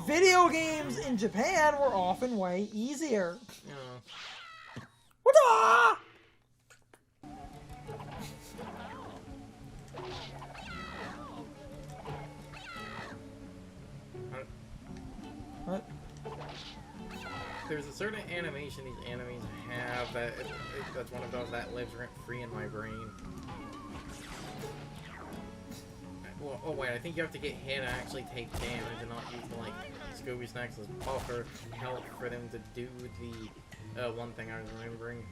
video games in Japan were often way easier. Yeah. Wada! What? There's a certain animation these enemies have that's one of those that lives rent free in my brain. Well, oh wait, I think you have to get hit and actually take damage and not use the, like, Scooby Snacks as buffer help for them to do the one thing I was remembering.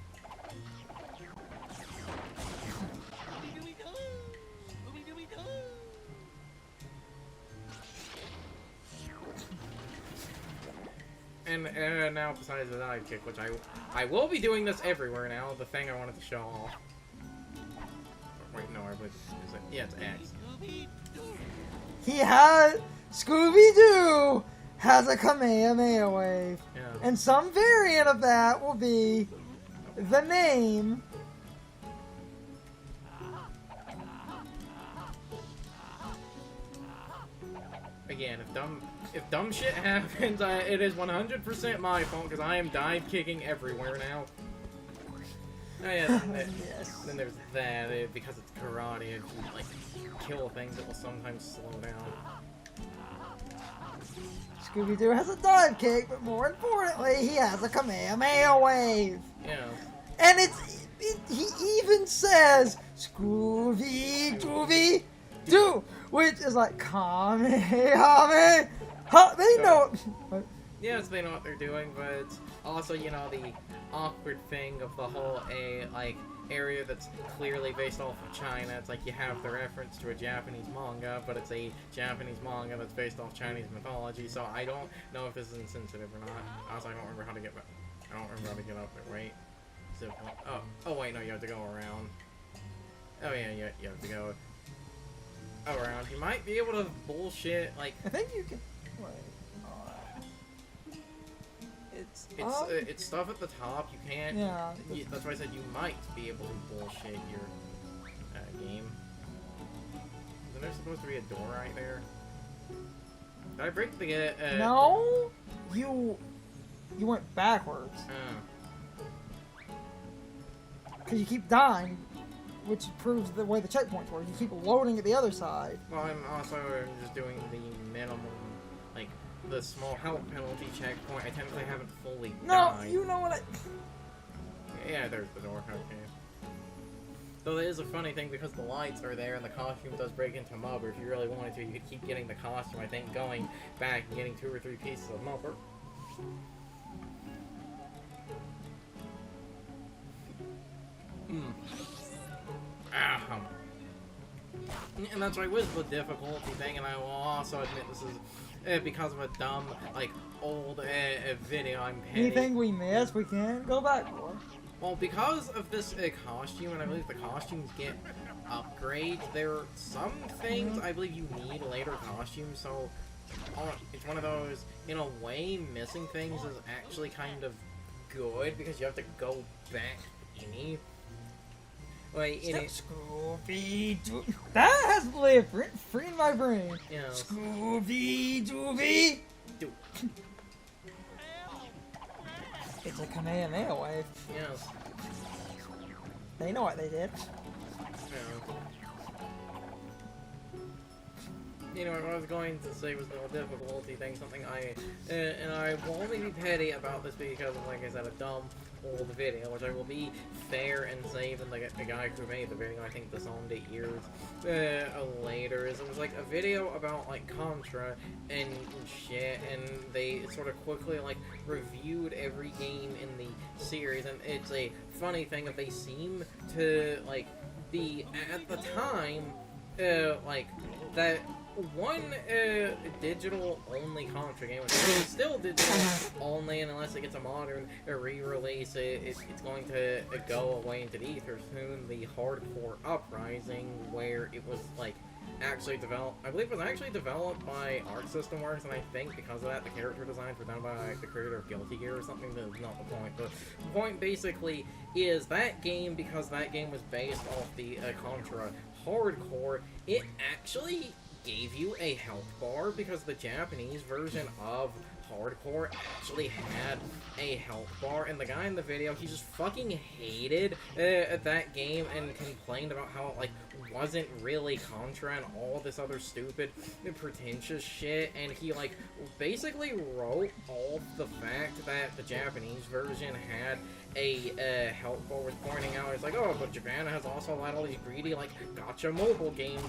And now besides the dive kick, which I will be doing this everywhere now, the thing I wanted to show off. Wait, no, is it? Yeah, it's X. He had Scooby-Doo has a Kamehameha wave. Yeah. And some variant of that will be the name. Again, if dumb shit happens, it is 100% my fault because I am dive kicking everywhere now. Oh yeah, Yes. then there's that, because it's karate, if you, like, kill things, it will sometimes slow down. Scooby-Doo has a dive kick, but more importantly, he has a Kamehameha wave. Yeah. And he even says, Scooby-Doo, which is like, Kamehameha. They know. Yes, they know what they're doing, but also, you know, the awkward thing of the whole, like, area that's clearly based off of China. It's like you have the reference to a Japanese manga, but it's a Japanese manga that's based off Chinese mythology, so I don't know if this is insensitive or not. Also, I don't remember how to get back. I don't remember how to get up there. Wait. So, oh wait, no, you have to go around. Oh yeah, you have to go around. You might be able to bullshit, like... I think you can... Wait. It's stuff at the top. You can't. Yeah. That's why I said you might be able to bullshit your game. Isn't there supposed to be a door right there? Did I break the? No. You went backwards. Because you keep dying, which proves the way the checkpoints work. You keep loading at the other side. Well, I'm also just doing the minimum, like. The small health penalty checkpoint. I technically haven't fully died. No, you know what I... Yeah, there's the door. Okay. Though it is a funny thing because the lights are there and the costume does break into mud, or if you really wanted to, you could keep getting the costume, I think, going back and getting 2 or 3 pieces of mud. And that's right with the difficulty thing, and I will also admit this is because of a dumb, like, old video I'm petty. Anything we miss, we can't go back for. Well, because of this costume, and I believe the costumes get upgrades, there are some things I believe you need later costumes, so it's one of those, in a way, missing things is actually kind of good, because you have to go back any... Like, Scooby-Doo. That has lived free in my brain. Yeah. Scooby-Doo. It's a Kamehameha wave. Yes. They know what they did. Yeah. You know, what I was going to say was the difficulty thing, something and I will only be petty about this because of, like I said, a dumb old video, which I will be fair and say than the guy who made the video, I think this owned 8 years later, is it was like a video about, like, Contra and shit, and they sort of quickly, like, reviewed every game in the series, and it's a funny thing that they seem to, like, be, at the time, like, that one digital-only Contra game, which is still digital-only, and unless it gets a modern re-release, it's going to go away into the ether soon, the Hardcore Uprising, where it was, like, actually developed, I believe it was actually developed by Arc System Works, and I think because of that, the character designs were done by, like, the creator of Guilty Gear or something. That's not the point. The point, basically, is that game, because that game was based off the Contra Hardcore, it actually gave you a health bar because the Japanese version of Hardcore actually had a health bar, and the guy in the video, he just fucking hated that game and complained about how it, like, wasn't really Contra and all this other stupid, pretentious shit, and he, like, basically wrote off the fact that the Japanese version had a health bar, was pointing out, it's like, oh, but Japan has also let all these greedy, like, gacha mobile games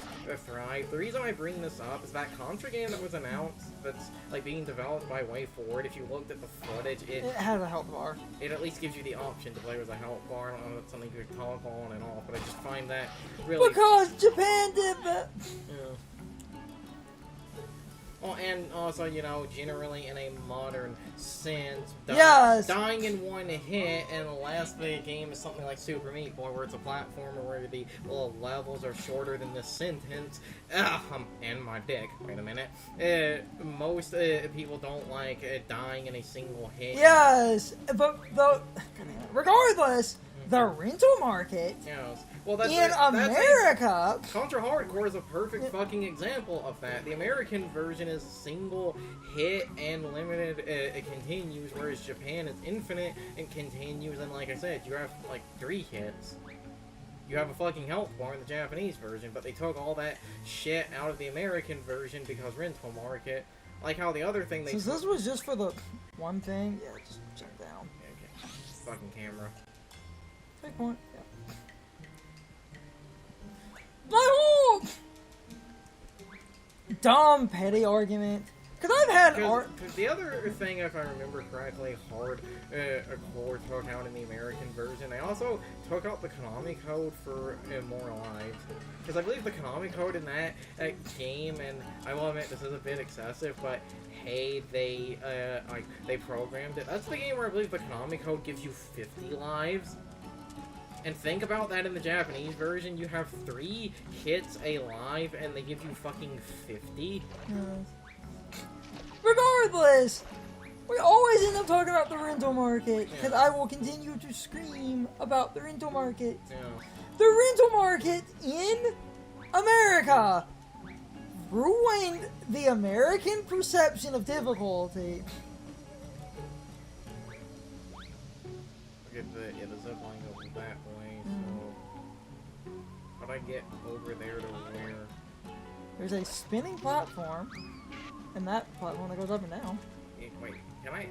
thrive. The reason I bring this up is that Contra game that was announced, that's, like, being developed by Way Forward, if you looked at the footage, it has a health bar. It at least gives you the option to play with a health bar. I don't know if that's something you could talk on and off, but I just find that really... Because Japan did that! Yeah. Oh, and also, you know, generally in a modern sense, dying in one hit, unless the game is something like Super Meat Boy, where it's a platformer where the levels are shorter than the sentence. And my dick. Wait a minute. Most people don't like dying in a single hit. Yes, but regardless, the rental market well, that's in America... Contra Hardcore is a perfect fucking example of that. The American version is single hit and limited, it continues, whereas Japan is infinite and continues, and like I said, you have like 3 hits. You have a fucking health bar in the Japanese version, but they took all that shit out of the American version because rental market. Like how the other thing they... Since this was just for the one thing, yeah, just check down. Okay. Fucking camera. Take point. Yeah. My whole dumb petty argument. Because I've had the other thing, if I remember correctly, Hardcore took out in the American version. They also took out the Konami code for Immortalized. Because I believe the Konami code in that game, and I will admit this is a bit excessive, but hey, they programmed it. That's the game where I believe the Konami code gives you 50 lives. And think about that in the Japanese version, you have 3 hits alive, and they give you fucking 50. Regardless, we always end up talking about the rental market, because I will continue to scream about the rental market. The rental market in America ruined the American perception of difficulty. The zipline goes that way, so how do I get over there to where? There's a spinning platform, and that platform that goes up and down. Wait, can I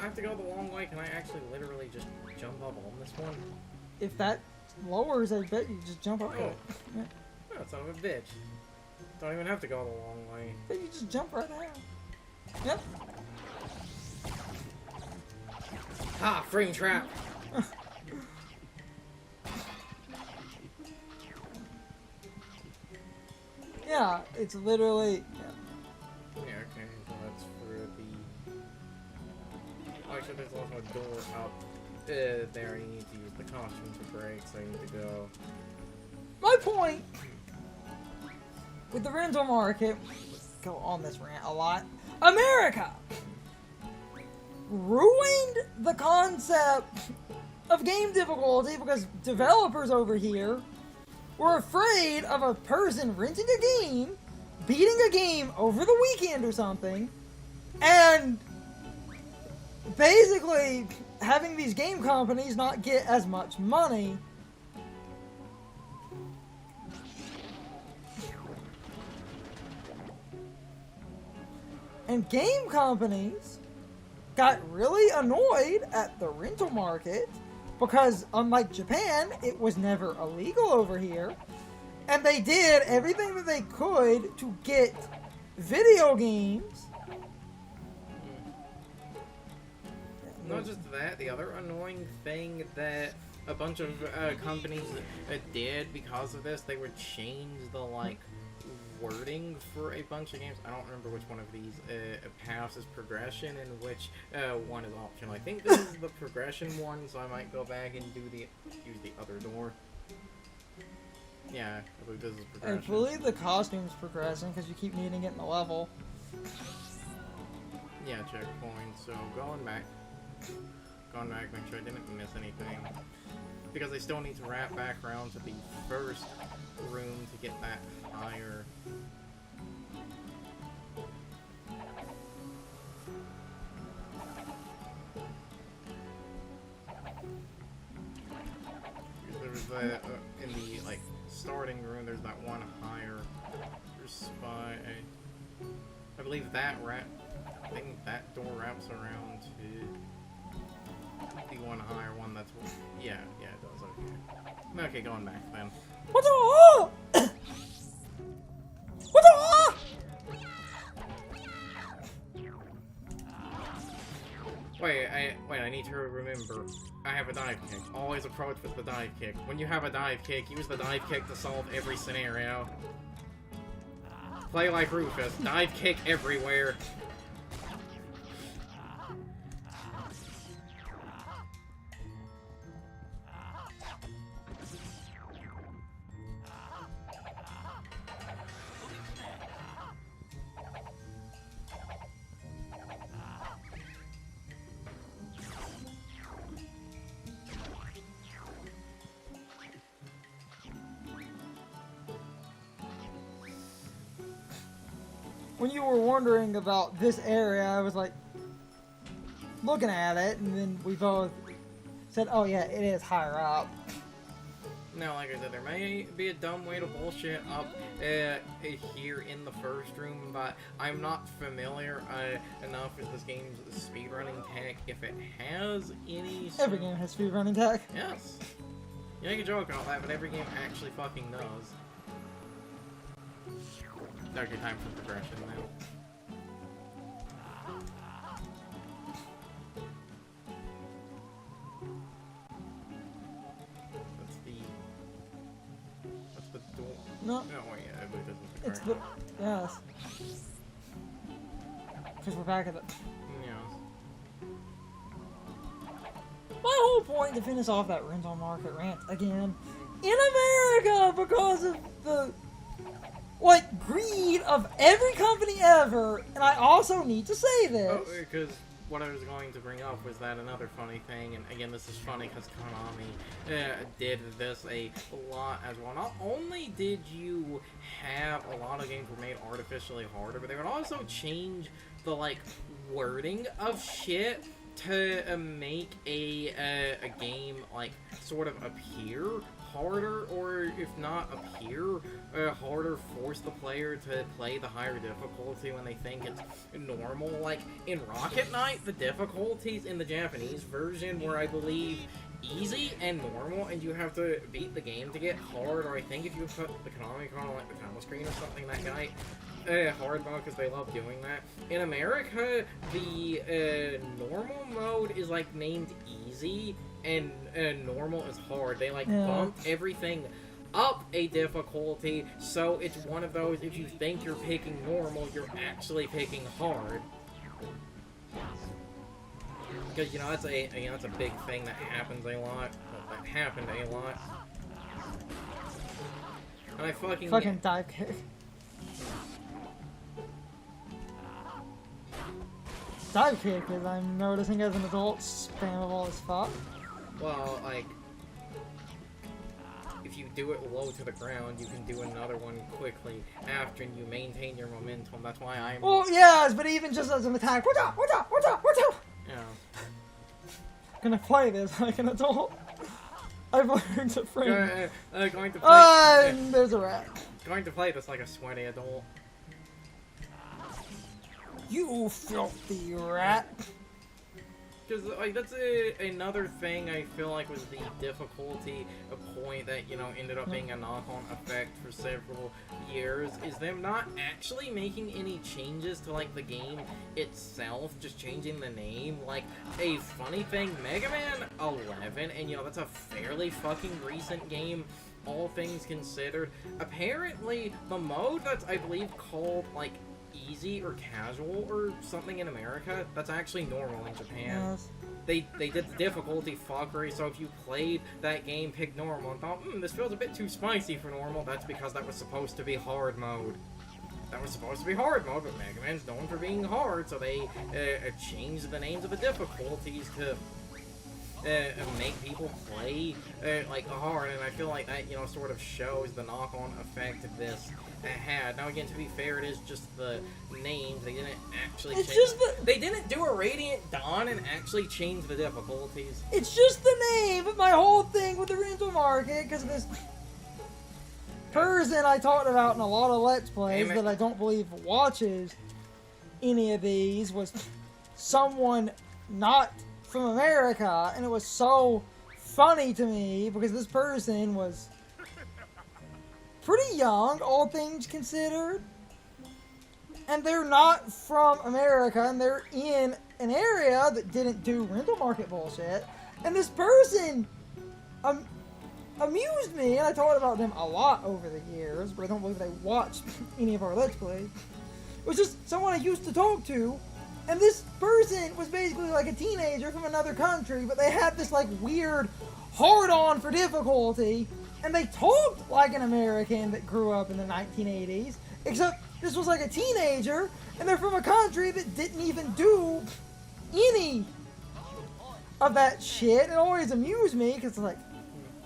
have to go the long way? Can I actually literally just jump up on this one? If that lowers, I bet you just jump up it. Yeah. Oh, son of a bitch. Don't even have to go the long way. But you just jump right down. Yep. Ha! Frame trap! Yeah, it's literally... Yeah, okay, so that's for the... Oh, actually, there's also a door up there. You need to use the costume to break, so you need to go... My point! With the rental market... Go on this rant a lot. America! Ruined the concept of game difficulty because developers over here were afraid of a person renting a game, beating a game over the weekend or something, and basically having these game companies not get as much money. And game companies got really annoyed at the rental market because, unlike Japan, it was never illegal over here. And they did everything that they could to get video games. Not just that, the other annoying thing that a bunch of companies did because of this, they would change the, like, wording for a bunch of games. I don't remember which one of these paths is progression and which one is optional. I think this is the progression one, so I might go back and use the other door. Yeah, I believe this is progression. I believe the costume's progressing because you keep needing it in the level. Yeah, checkpoint. So going back, make sure I didn't miss anything. Because I still need to wrap back around to the first room to get that higher in the, like, starting room, there's that one higher spot. I believe that I think that door wraps around to the one higher one that's... Yeah, it does, okay. Okay, going back then. What the? What the? Wait, I need to remember. I have a dive kick. Always approach with the dive kick. When you have a dive kick, use the dive kick to solve every scenario. Play like Rufus. Dive kick everywhere. When you were wondering about this area, I was like looking at it, and then we both said, "Oh yeah, it is higher up." Now, like I said, there may be a dumb way to bullshit up here in the first room, but I'm not familiar enough with this game's speedrunning tech. If it has any... Every game has speedrunning tech. Yes. You make a joke about that, but every game actually fucking does. Okay, time for progression now. That's the door. No. Oh, yeah, I believe this is the It's the... Yes. Because we're back at the... Yeah. My whole point to finish off that rental market rant again, in America, because of the... like, greed of every company ever, and I also need to say this. Oh, because what I was going to bring up was that another funny thing, and again, this is funny because Konami did this a lot as well. Not only did you have a lot of games were made artificially harder, but they would also change the, like, wording of shit to make a game, like, sort of appear harder, or if not appear harder, force the player to play the higher difficulty when they think it's normal. Like in Rocket Knight, the difficulties in the Japanese version were, I believe, easy and normal, and you have to beat the game to get hard, or I think if you put the Konami icon on like the title screen or something that night, hard mode, because they love doing that. In America, the normal mode is like named easy, and normal is hard. They like bump everything up a difficulty, so it's one of those, if you think you're picking normal, you're actually picking hard. Because, you know, that's a big thing that happens a lot. Well, that happened a lot. And I fucking dive kick. Dive kick is, I'm noticing as an adult, spammable as fuck. Well, like, if you do it low to the ground, you can do another one quickly after, and you maintain your momentum. That's why I'm... Well, yes, but even just as an attack, watch out! Yeah. Gonna play this like an adult. I've learned to frame. Going to play... And there's a rat. Going to play this like a sweaty adult. You filthy rat. Because, like, that's another thing I feel like was the difficulty, a point that, you know, ended up being a knock-on effect for several years, is them not actually making any changes to, like, the game itself, just changing the name. Like, a funny thing, Mega Man 11, and, you know, that's a fairly fucking recent game, all things considered. Apparently, the mode that's, I believe, called, like, easy or casual or something in America, that's actually normal in Japan. Yes. They did the difficulty fuckery, so if you played that game, picked normal, and thought, this feels a bit too spicy for normal, that's because that was supposed to be hard mode. That was supposed to be hard mode, but Mega Man's known for being hard, so they changed the names of the difficulties to make people play like hard, and I feel like that, you know, sort of shows the knock-on effect this had. Now again, to be fair, it is just the names. They didn't actually they didn't do a Radiant Dawn and actually change the difficulties. It's just the name. My whole thing with the rental market, because of this person I talked about in a lot of Let's Plays that I don't believe watches any of these, was someone not from America, and it was so funny to me because this person was pretty young, all things considered, and they're not from America, and they're in an area that didn't do rental market bullshit, and this person amused me, and I talked about them a lot over the years, but I don't believe they watched any of our Let's Plays. It was just someone I used to talk to, and this person was basically like a teenager from another country, but they had this like weird hard-on for difficulty, and they talked like an American that grew up in the 1980s, except this was like a teenager, and they're from a country that didn't even do any of that shit. It always amused me, because like,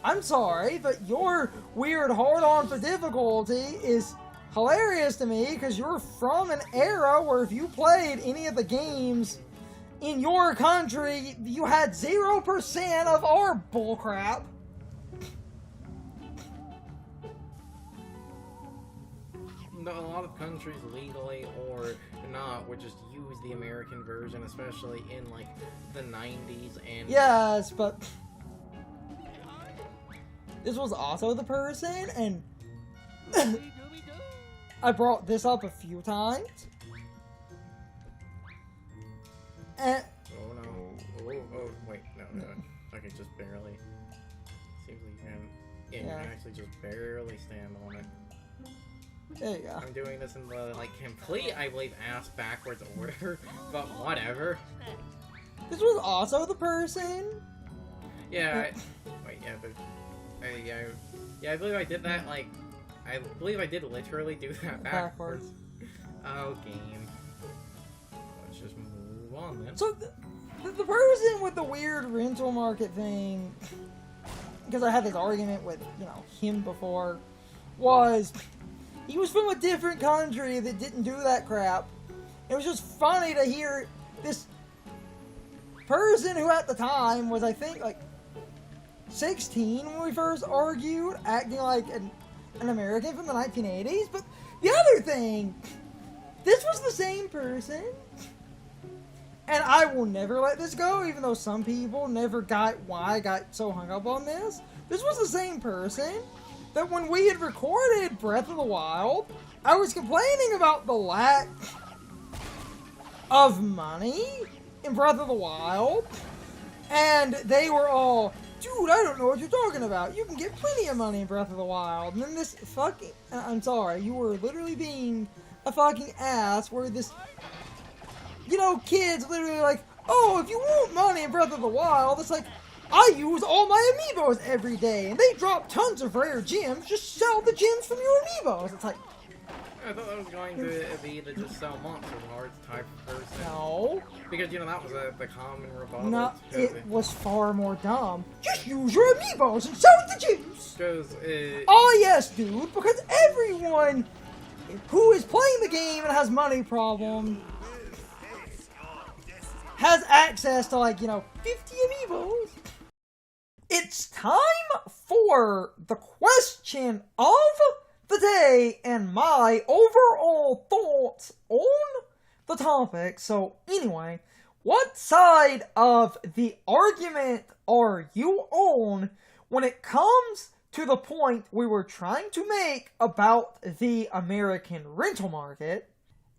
I'm sorry, but your weird hard-on for difficulty is hilarious to me, because you're from an era where if you played any of the games in your country, you had 0% of our bullcrap. A lot of countries, legally or not, would just use the American version, especially in like the 90s and... Yes, but this was also the person, and I brought this up a few times. And oh no. Oh, wait, no. Okay, just barely. Seems like you can... Yeah, you can actually just barely stand on it. There you go. I'm doing this in the, like, complete, I believe, ass backwards order, but whatever. This was also the person? Yeah, I believe I did that, like, I believe I did literally do that backwards. Oh, game. Let's just move on then. So, the person with the weird rental market thing, because I had this argument with, you know, him before, was... He was from a different country that didn't do that crap. It was just funny to hear this person who at the time was, I think, like 16 when we first argued, acting like an American from the 1980s. But the other thing, this was the same person. And I will never let this go, even though some people never got why I got so hung up on this. This was the same person that when we had recorded Breath of the Wild, I was complaining about the lack of money in Breath of the Wild, and they were all, dude, I don't know what you're talking about. You can get plenty of money in Breath of the Wild. And then this fucking, I'm sorry, you were literally being a fucking ass, where this, you know, kids literally like, oh, if you want money in Breath of the Wild, it's like, I use all my amiibos every day, and they drop tons of rare gems. Just sell the gems from your amiibos. It's like... I thought that was going to be the just sell monster cards type of person. No. Because, you know, that was the common rebuttal. No, it was far more dumb. Just use your amiibos and sell the gems! Because, oh yes, dude, because everyone who is playing the game and has money problem has access to, like, you know, 50 amiibos. It's time for the question of the day and my overall thoughts on the topic. So anyway, what side of the argument are you on when it comes to the point we were trying to make about the American rental market?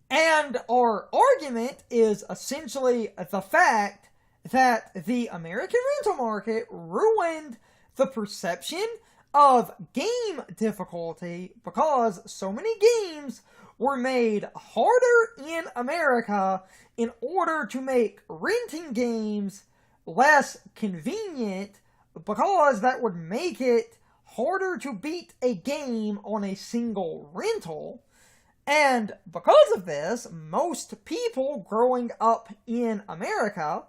And our argument is essentially the fact that the American rental market ruined the perception of game difficulty because so many games were made harder in America in order to make renting games less convenient, because that would make it harder to beat a game on a single rental. And because of this, most people growing up in America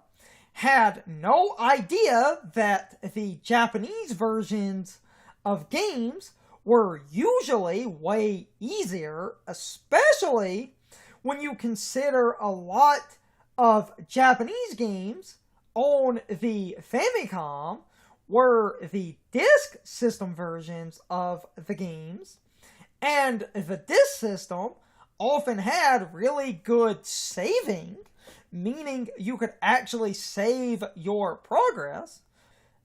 had no idea that the Japanese versions of games were usually way easier, especially when you consider a lot of Japanese games on the Famicom were the disk system versions of the games, and the disk system often had really good saving, meaning you could actually save your progress,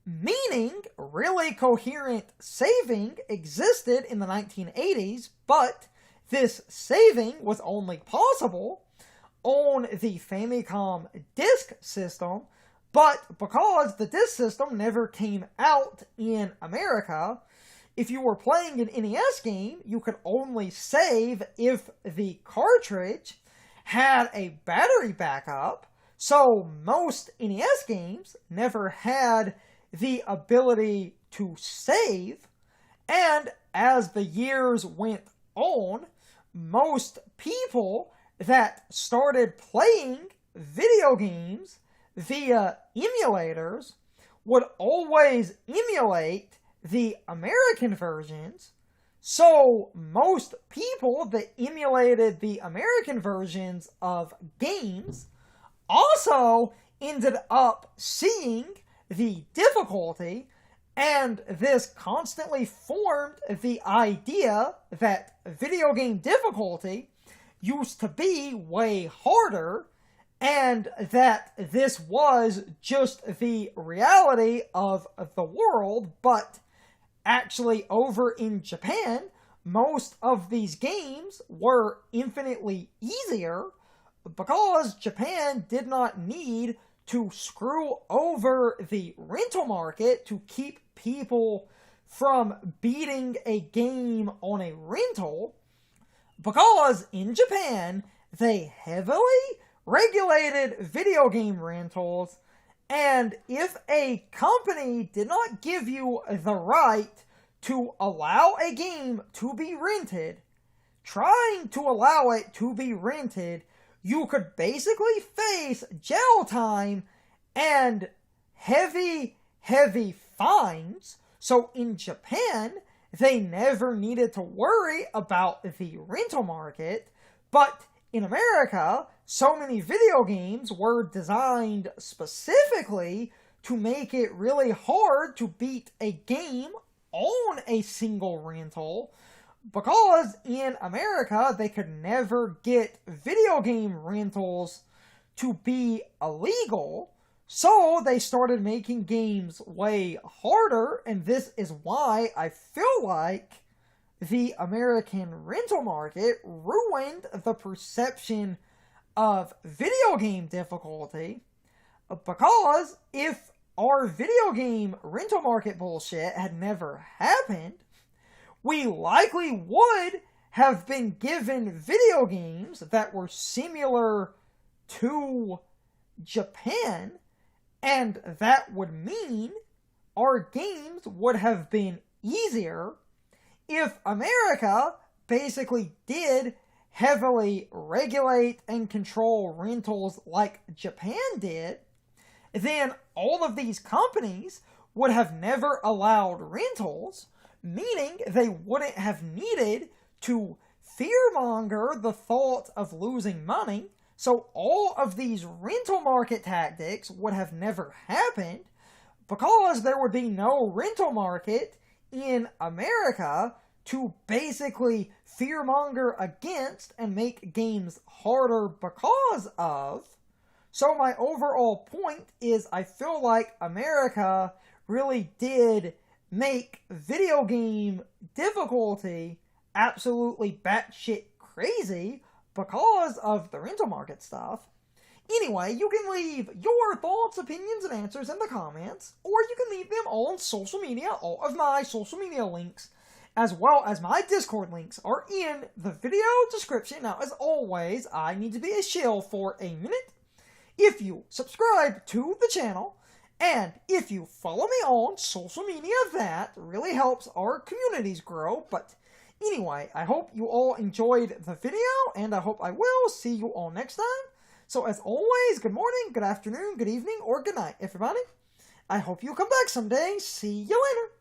meaning really coherent saving existed in the 1980s, but this saving was only possible on the Famicom disk system, but because the disk system never came out in America, if you were playing an NES game, you could only save if the cartridge had a battery backup, so most NES games never had the ability to save, and as the years went on, most people that started playing video games via emulators would always emulate the American versions, so most people that emulated the American versions of games also ended up seeing the difficulty, and this constantly formed the idea that video game difficulty used to be way harder, and that this was just the reality of the world, but actually over in Japan, most of these games were infinitely easier because Japan did not need to screw over the rental market to keep people from beating a game on a rental, because in Japan they heavily regulated video game rentals, and if a company did not give you the right to allow a game to be rented, trying to allow it to be rented, you could basically face jail time and heavy fines. So in Japan, they never needed to worry about the rental market, but in America, so many video games were designed specifically to make it really hard to beat a game on a single rental, because in America they could never get video game rentals to be illegal, so they started making games way harder, and this is why I feel like the American rental market ruined the perception of video game difficulty, because if our video game rental market bullshit had never happened, we likely would have been given video games that were similar to Japan, and that would mean our games would have been easier if America basically did heavily regulate and control rentals like Japan did. Then all of these companies would have never allowed rentals, meaning they wouldn't have needed to fearmonger the thought of losing money, so all of these rental market tactics would have never happened, because there would be no rental market in America to basically fearmonger against and make games harder because of. So my overall point is, I feel like America really did make video game difficulty absolutely batshit crazy because of the rental market stuff. Anyway, you can leave your thoughts, opinions, and answers in the comments, or you can leave them on social media. All of my social media links, as well as my Discord links, are in the video description. Now, as always, I need to be a shill for a minute. If you subscribe to the channel, and if you follow me on social media, that really helps our communities grow. But anyway, I hope you all enjoyed the video, and I hope I will see you all next time. So as always, good morning, good afternoon, good evening, or good night, everybody. I hope you'll come back someday. See you later.